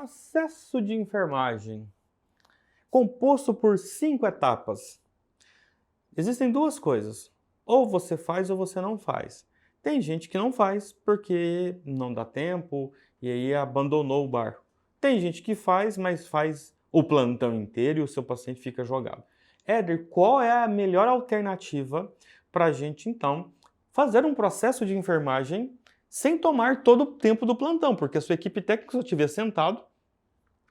Processo de enfermagem, composto por 5 etapas. Existem duas coisas, ou você faz ou você não faz. Tem gente que não faz porque não dá tempo e aí abandonou o barco. Tem gente que faz, mas faz o plantão inteiro e o seu paciente fica jogado. Éder, qual é a melhor alternativa para a gente, então, fazer um processo de enfermagem sem tomar todo o tempo do plantão? Porque a sua equipe técnica, se eu estiver sentado,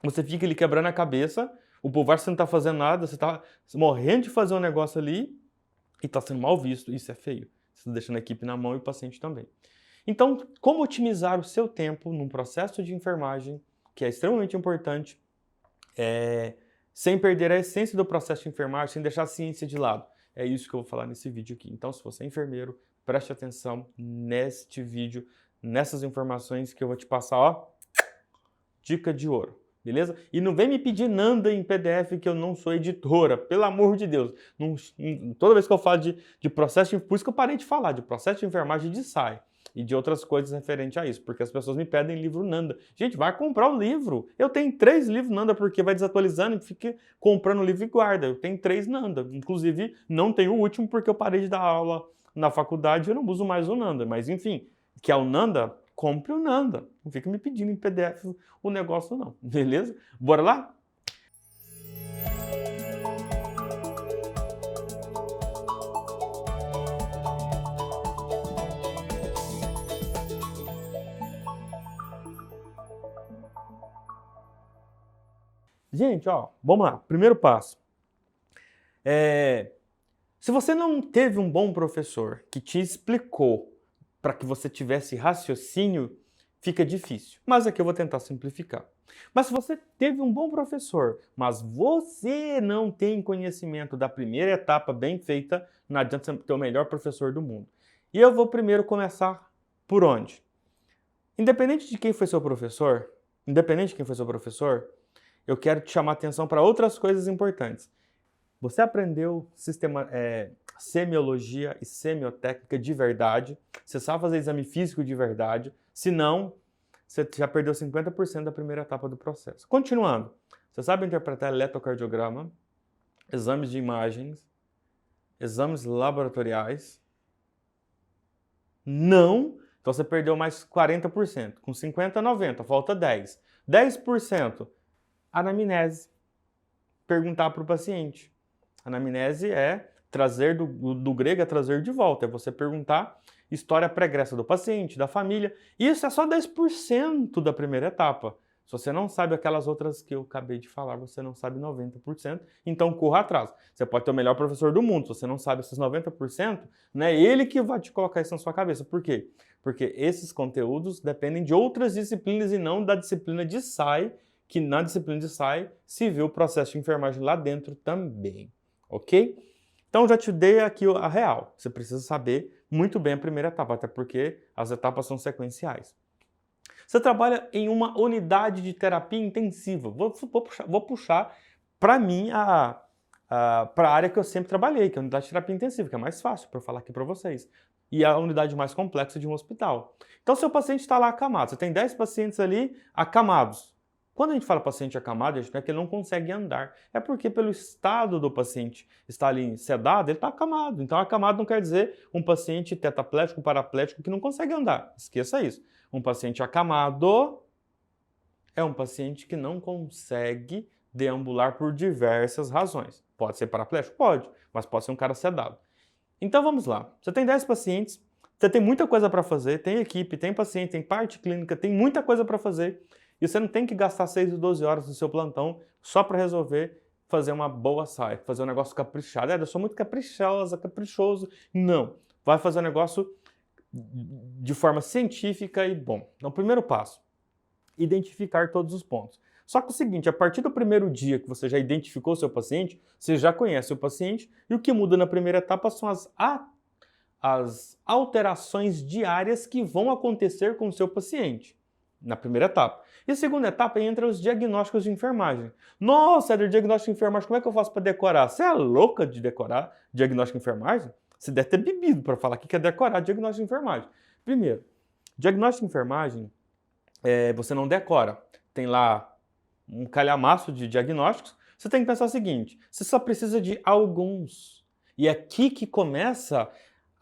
você fica ali quebrando a cabeça, o povo você não está fazendo nada, você está morrendo de fazer um negócio ali e está sendo mal visto. Isso é feio. Você está deixando a equipe na mão e o paciente também. Então, como otimizar o seu tempo num processo de enfermagem, que é extremamente importante, sem perder a essência do processo de enfermagem, sem deixar a ciência de lado. É isso que eu vou falar nesse vídeo aqui. Então, se você é enfermeiro, preste atenção neste vídeo, nessas informações que eu vou te passar, ó, dica de ouro. Beleza? E não vem me pedir nada em PDF que eu não sou editora, pelo amor de Deus. Toda vez que eu falo de processo, por isso que eu parei de falar de processo de enfermagem de SAI e de outras coisas referentes a isso, porque as pessoas me pedem livro Nanda. Gente, vai comprar o livro. Eu tenho 3 livros Nanda, porque vai desatualizando e fica comprando o livro e guarda. Eu tenho 3 Nanda. Inclusive, não tenho o último porque eu parei de dar aula na faculdade e eu não uso mais o Nanda. Mas enfim, que é o Nanda, compre o Nanda. Não fica me pedindo em PDF o negócio não, beleza? Bora lá? Gente, ó, vamos lá. Primeiro passo. Se você não teve um bom professor que te explicou para que você tivesse raciocínio, fica difícil. Mas aqui eu vou tentar simplificar. Mas se você teve um bom professor, mas você não tem conhecimento da primeira etapa bem feita, não adianta você ter o melhor professor do mundo. E eu vou primeiro começar por onde? Independente de quem foi seu professor, eu quero te chamar a atenção para outras coisas importantes. Você aprendeu semiologia e semiotécnica de verdade, você sabe fazer exame físico de verdade, se não, você já perdeu 50% da primeira etapa do processo. Continuando, você sabe interpretar eletrocardiograma, exames de imagens, exames laboratoriais? Não, então você perdeu mais 40%, com 50% 90%, falta 10%. 10%, anamnese, perguntar para o paciente. Anamnese é trazer, do grego é trazer de volta, é você perguntar história pregressa do paciente, da família. Isso é só 10% da primeira etapa. Se você não sabe aquelas outras que eu acabei de falar, você não sabe 90%, então corra atrás. Você pode ter o melhor professor do mundo, se você não sabe esses 90%, não é ele que vai te colocar isso na sua cabeça. Por quê? Porque esses conteúdos dependem de outras disciplinas e não da disciplina de SAI, que na disciplina de SAI se vê o processo de enfermagem lá dentro também. Ok? Então já te dei aqui a real. Você precisa saber muito bem a primeira etapa, até porque as etapas são sequenciais. Você trabalha em uma unidade de terapia intensiva. Vou puxar para mim para a área que eu sempre trabalhei, que é a unidade de terapia intensiva, que é mais fácil para eu falar aqui para vocês. E a unidade mais complexa de um hospital. Então, seu paciente está lá acamado. Você tem 10 pacientes ali acamados. Quando a gente fala paciente acamado, a gente não é que ele não consegue andar. É porque pelo estado do paciente estar ali sedado, ele está acamado. Então, acamado não quer dizer um paciente tetraplégico, paraplégico que não consegue andar. Esqueça isso. Um paciente acamado é um paciente que não consegue deambular por diversas razões. Pode ser paraplégico? Pode, mas pode ser um cara sedado. Então, vamos lá. Você tem 10 pacientes, você tem muita coisa para fazer, tem equipe, tem paciente, tem parte clínica, tem muita coisa para fazer. E você não tem que gastar 6 ou 12 horas do seu plantão só para resolver fazer uma boa SAI, fazer um negócio caprichado. Eu sou muito caprichoso. Não. Vai fazer um negócio de forma científica e bom. Então, primeiro passo, identificar todos os pontos. Só que é o seguinte, a partir do primeiro dia que você já identificou o seu paciente, você já conhece o paciente, e o que muda na primeira etapa são as alterações diárias que vão acontecer com o seu paciente. Na primeira etapa. E a segunda etapa entra os diagnósticos de enfermagem. Nossa, Éder, diagnóstico de enfermagem, como é que eu faço para decorar? Você é louca de decorar diagnóstico de enfermagem? Você deve ter bebido para falar que quer decorar diagnóstico de enfermagem. Primeiro, diagnóstico de enfermagem, você não decora. Tem lá um calhamaço de diagnósticos, você tem que pensar o seguinte: você só precisa de alguns. E é aqui que começa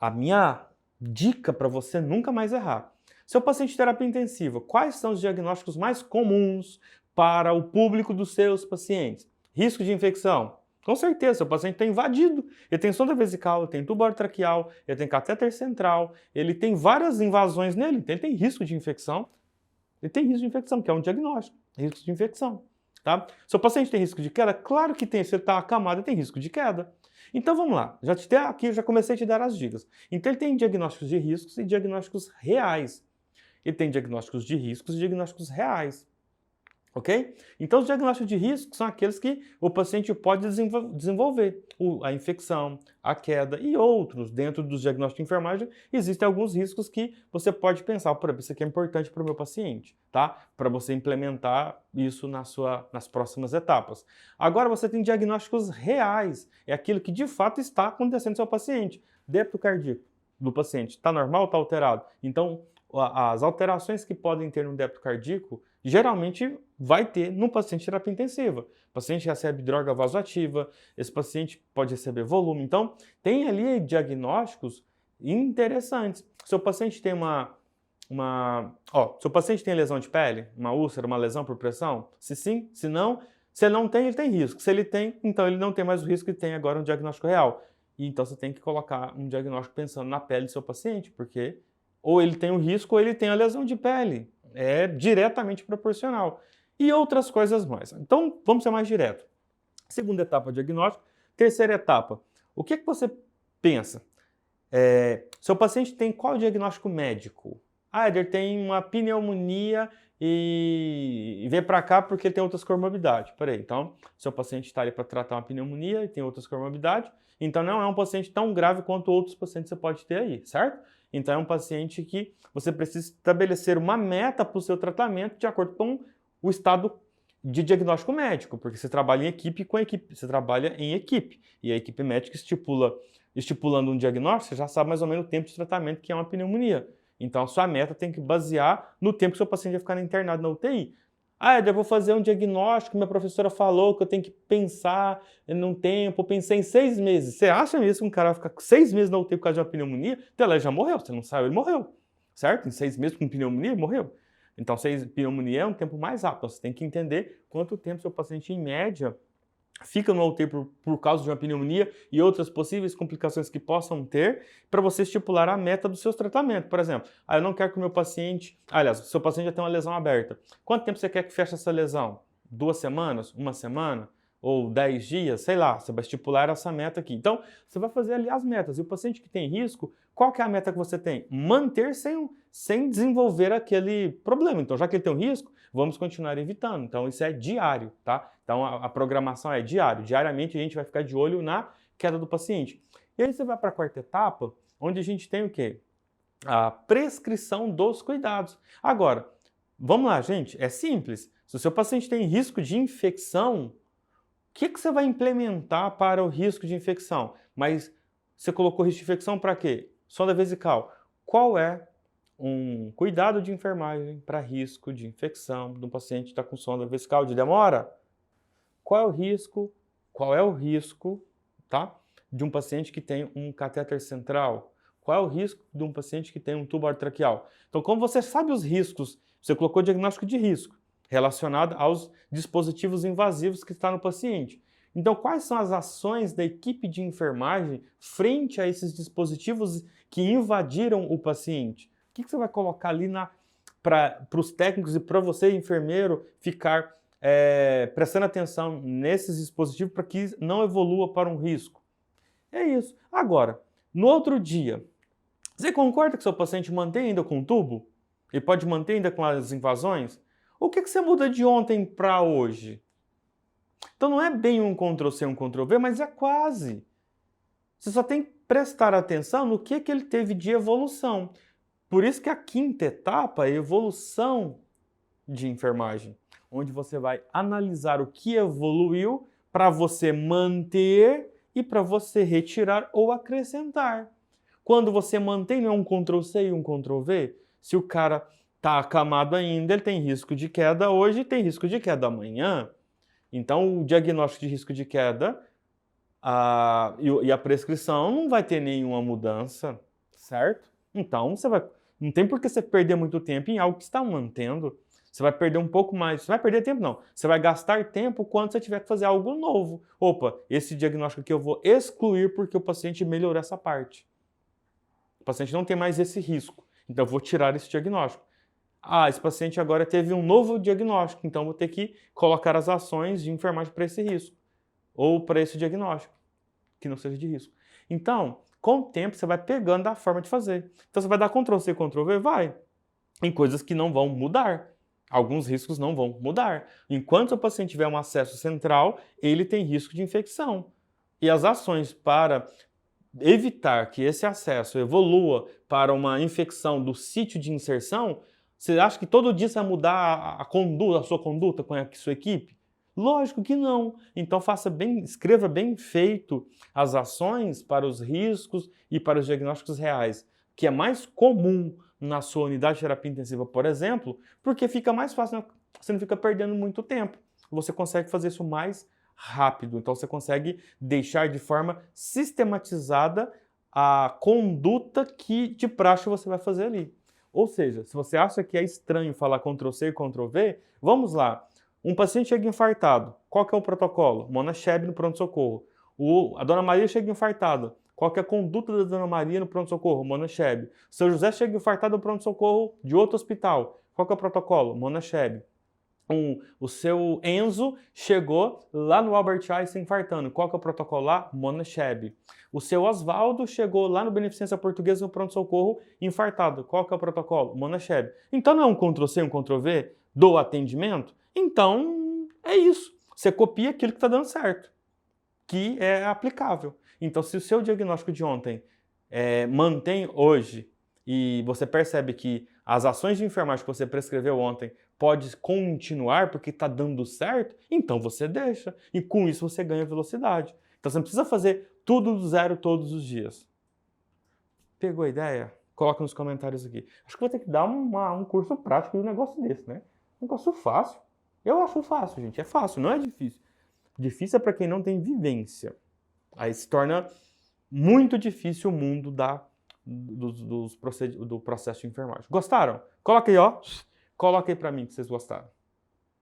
a minha dica para você nunca mais errar. Seu paciente de terapia intensiva, quais são os diagnósticos mais comuns para o público dos seus pacientes? Risco de infecção. Com certeza, seu paciente está invadido. Ele tem sonda vesical, ele tem tubo orotraqueal, ele tem catéter central, ele tem várias invasões nele, então ele tem risco de infecção. Ele tem risco de infecção, que é um diagnóstico, risco de infecção. Tá? Seu paciente tem risco de queda? Claro que tem, se ele está acamado, ele tem risco de queda. Então vamos lá, aqui eu já comecei a te dar as dicas. Então ele tem diagnósticos de riscos e diagnósticos reais. Ele tem diagnósticos de riscos e diagnósticos reais. Ok? Então, os diagnósticos de risco são aqueles que o paciente pode desenvolver. A infecção, a queda e outros. Dentro dos diagnósticos de enfermagem, existem alguns riscos que você pode pensar, por exemplo, isso aqui é importante para o meu paciente, tá? Para você implementar isso nas próximas etapas. Agora, você tem diagnósticos reais. É aquilo que de fato está acontecendo no seu paciente. Débito cardíaco do paciente está normal ou está alterado? Então, as alterações que podem ter no débito cardíaco geralmente vai ter no paciente de terapia intensiva. O paciente recebe droga vasoativa, esse paciente pode receber volume. Então, tem ali diagnósticos interessantes. Seu paciente tem seu paciente tem lesão de pele, uma úlcera, uma lesão por pressão? Se sim, se não, se ele não tem, ele tem risco. Se ele tem, então ele não tem mais o risco e tem agora um diagnóstico real. E então você tem que colocar um diagnóstico pensando na pele do seu paciente, porque ou ele tem o risco ou ele tem a lesão de pele. É diretamente proporcional. E outras coisas mais. Então, vamos ser mais direto. Segunda etapa, diagnóstico. Terceira etapa, o que você pensa? Seu paciente tem qual diagnóstico médico? Ele tem uma pneumonia e veio para cá porque tem outras comorbidades. Peraí, então, seu paciente está ali para tratar uma pneumonia e tem outras comorbidades, então não é um paciente tão grave quanto outros pacientes que você pode ter aí, certo? Então é um paciente que você precisa estabelecer uma meta para o seu tratamento de acordo com o estado de diagnóstico médico, porque você trabalha em equipe com equipe, você trabalha em equipe, e a equipe médica estipulando um diagnóstico, você já sabe mais ou menos o tempo de tratamento que é uma pneumonia. Então a sua meta tem que basear no tempo que o seu paciente vai ficar internado na UTI. Eu vou fazer um diagnóstico, minha professora falou que eu tenho que pensar num tempo, eu pensei em 6 meses. Você acha mesmo que um cara vai ficar 6 meses na UTI por causa de uma pneumonia? Então ela já morreu, você não sabe, ele morreu, certo? Em 6 meses com pneumonia, ele morreu. Então, pneumonia é um tempo mais rápido, então, você tem que entender quanto tempo seu paciente, em média, fica no UTI por causa de uma pneumonia e outras possíveis complicações que possam ter, para você estipular a meta dos seus tratamentos. Por exemplo, eu não quero que o meu paciente... Aliás, o seu paciente já tem uma lesão aberta. Quanto tempo você quer que feche essa lesão? 2 semanas? 1 semana? Ou 10 dias? Sei lá, você vai estipular essa meta aqui. Então, você vai fazer ali as metas. E o paciente que tem risco, qual que é a meta que você tem? Manter sem desenvolver aquele problema. Então, já que ele tem um risco, vamos continuar evitando. Então, isso é diário, tá? Então, a programação é diário. Diariamente, a gente vai ficar de olho na queda do paciente. E aí, você vai para a quarta etapa, onde a gente tem o quê? A prescrição dos cuidados. Agora, vamos lá, gente. É simples. Se o seu paciente tem risco de infecção, o que você vai implementar para o risco de infecção? Mas você colocou risco de infecção para quê? Sonda vesical. Qual é um cuidado de enfermagem para risco de infecção do paciente que está com sonda vesical de demora? Qual é o risco? Qual é o risco, tá, de um paciente que tem um catéter central? Qual é o risco de um paciente que tem um tubo orotraqueal? Então, como você sabe os riscos, você colocou diagnóstico de risco relacionado aos dispositivos invasivos que está no paciente. Então, quais são as ações da equipe de enfermagem frente a esses dispositivos que invadiram o paciente? O que você vai colocar ali para os técnicos e para você, enfermeiro, ficar prestando atenção nesses dispositivos para que não evolua para um risco? É isso. Agora, no outro dia, você concorda que seu paciente mantém ainda com o tubo? Ele pode manter ainda com as invasões? O que você muda de ontem para hoje? Então não é bem um Ctrl+C, um Ctrl+V, mas é quase. Você só tem que prestar atenção no que ele teve de evolução. Por isso que a quinta etapa é a evolução de enfermagem, onde você vai analisar o que evoluiu para você manter e para você retirar ou acrescentar. Quando você mantém, não é um Ctrl+C e um Ctrl+V? Se o cara está acamado ainda, ele tem risco de queda hoje e tem risco de queda amanhã. Então, o diagnóstico de risco de queda e a prescrição não vai ter nenhuma mudança, certo? Então, não tem por que você perder muito tempo em algo que está mantendo. Você vai perder um pouco mais. Você vai perder tempo, não. Você vai gastar tempo quando você tiver que fazer algo novo. Opa, esse diagnóstico aqui eu vou excluir porque o paciente melhorou essa parte. O paciente não tem mais esse risco. Então, eu vou tirar esse diagnóstico. Esse paciente agora teve um novo diagnóstico, então vou ter que colocar as ações de enfermagem para esse risco, ou para esse diagnóstico, que não seja de risco. Então, com o tempo, você vai pegando a forma de fazer. Então, você vai dar Ctrl+C, Ctrl+V? Vai. Em coisas que não vão mudar. Alguns riscos não vão mudar. Enquanto o paciente tiver um acesso central, ele tem risco de infecção. E as ações para evitar que esse acesso evolua para uma infecção do sítio de inserção, você acha que todo dia você vai mudar a sua conduta com a sua equipe? Lógico que não. Então escreva bem feito as ações para os riscos e para os diagnósticos reais, que é mais comum na sua unidade de terapia intensiva, por exemplo, porque fica mais fácil, você não fica perdendo muito tempo. Você consegue fazer isso mais rápido. Então você consegue deixar de forma sistematizada a conduta que de praxe você vai fazer ali. Ou seja, se você acha que é estranho falar Ctrl+C e Ctrl+V, vamos lá. Um paciente chega infartado, qual que é o protocolo? Monacheb no pronto-socorro. A Dona Maria chega infartada, qual que é a conduta da Dona Maria no pronto-socorro? Monacheb. O seu José chega infartado no pronto-socorro de outro hospital, qual que é o protocolo? Monacheb. O seu Enzo chegou lá no Albert Einstein infartando. Qual que é o protocolo lá? Monacheb. O seu Oswaldo chegou lá no Beneficência Portuguesa no pronto-socorro infartado. Qual que é o protocolo? Monacheb. Então não é um Ctrl+C, um Ctrl+V do atendimento? Então é isso. Você copia aquilo que está dando certo, que é aplicável. Então se o seu diagnóstico de ontem mantém hoje e você percebe que as ações de enfermagem que você prescreveu ontem pode continuar porque está dando certo, então você deixa. E com isso você ganha velocidade. Então você não precisa fazer tudo do zero todos os dias. Pegou a ideia? Coloca nos comentários aqui. Acho que vou ter que dar um curso prático de um negócio desse, né? Um negócio fácil. Eu acho fácil, gente. É fácil, não é difícil. Difícil é para quem não tem vivência. Aí se torna muito difícil o mundo do processo de enfermagem. Gostaram? Coloca aí, ó. Coloca aí pra mim que vocês gostaram.